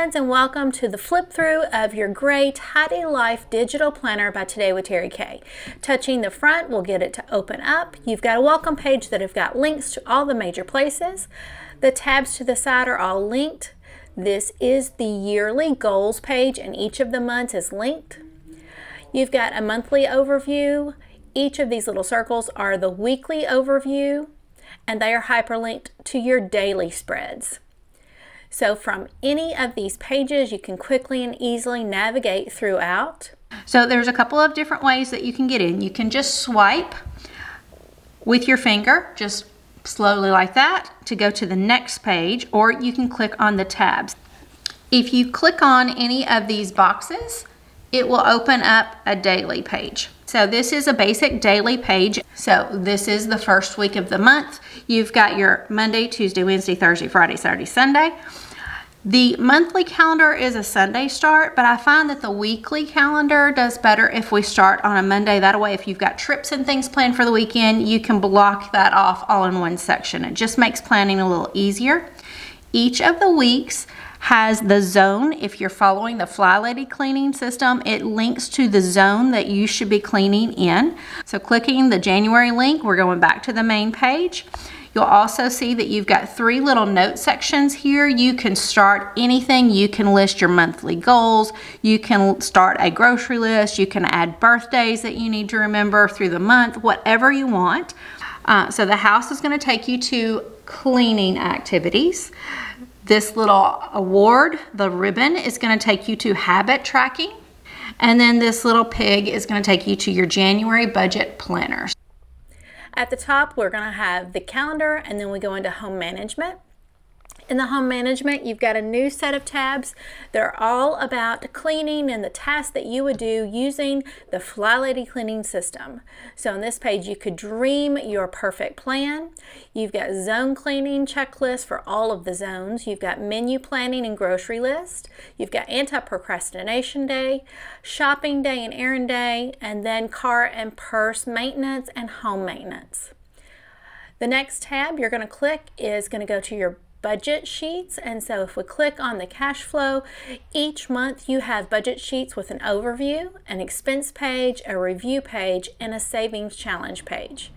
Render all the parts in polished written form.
friends, and welcome to the flip through of your great Tidy Life digital planner by Today with Terri K. Touching the front will get it to open up. You've got a welcome page that have got links to all the major places. The tabs to the side are all linked. This is the yearly goals page, and each of the months is linked. You've got a monthly overview. Each of these little circles are the weekly overview, and they are hyperlinked to your daily spreads. So from any of these pages, you can quickly and easily navigate throughout. So there's a couple of different ways that you can get in. You can just swipe with your finger, just slowly like that, to go to the next page, or you can click on the tabs. If you click on any of these boxes, it will open up a daily page. So this is a basic daily page. So this is the first week of the month. You've got your Monday, Tuesday, Wednesday, Thursday, Friday, Saturday, Sunday. The monthly calendar is a Sunday start, but I find that the weekly calendar does better if we start on a Monday. That way, if you've got trips and things planned for the weekend, you can block that off all in one section. It just makes planning a little easier. Each of the weeks has the zone. If you're following the FlyLady Cleaning System, it links to the zone that you should be cleaning in. So clicking the January link, we're going back to the main page. You'll also see that you've got 3 little note sections here. You can start anything. You can list your monthly goals. You can start a grocery list. You can add birthdays that you need to remember through the month, whatever you want. So the house is going to take you to cleaning activities. This little award, the ribbon, is going to take you to habit tracking. And then this little pig is going to take you to your January budget planners. At the top, we're going to have the calendar, and then we go into home management. In the home management, you've got a new set of tabs. They're all about cleaning and the tasks that you would do using the FlyLady Cleaning System. So on this page, you could dream your perfect plan. You've got zone cleaning checklist for all of the zones. You've got menu planning and grocery list. You've got anti-procrastination day, shopping day and errand day, and then car and purse maintenance and home maintenance. The next tab you're going to click is going to go to your budget sheets, and so if we click on the cash flow, each month you have budget sheets with an overview, an expense page, a review page, and a savings challenge page.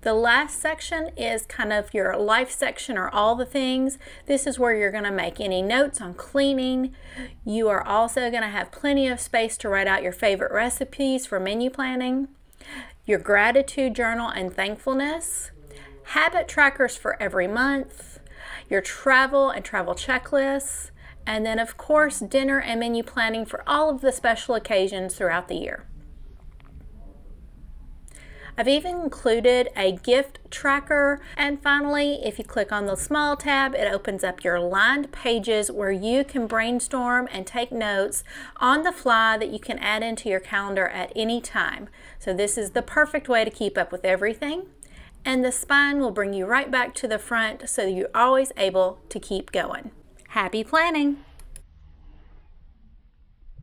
The last section is kind of your life section, or all the things. This is where you're going to make any notes on cleaning. You are also going to have plenty of space to write out your favorite recipes for menu planning, your gratitude journal and thankfulness, habit trackers for every month, your travel and travel checklists, and then of course dinner and menu planning for all of the special occasions throughout the year. I've even included a gift tracker, and finally, if you click on the small tab, it opens up your lined pages where you can brainstorm and take notes on the fly that you can add into your calendar at any time. So this is the perfect way to keep up with everything. And the spine will bring you right back to the front, so you're always able to keep going. Happy planning!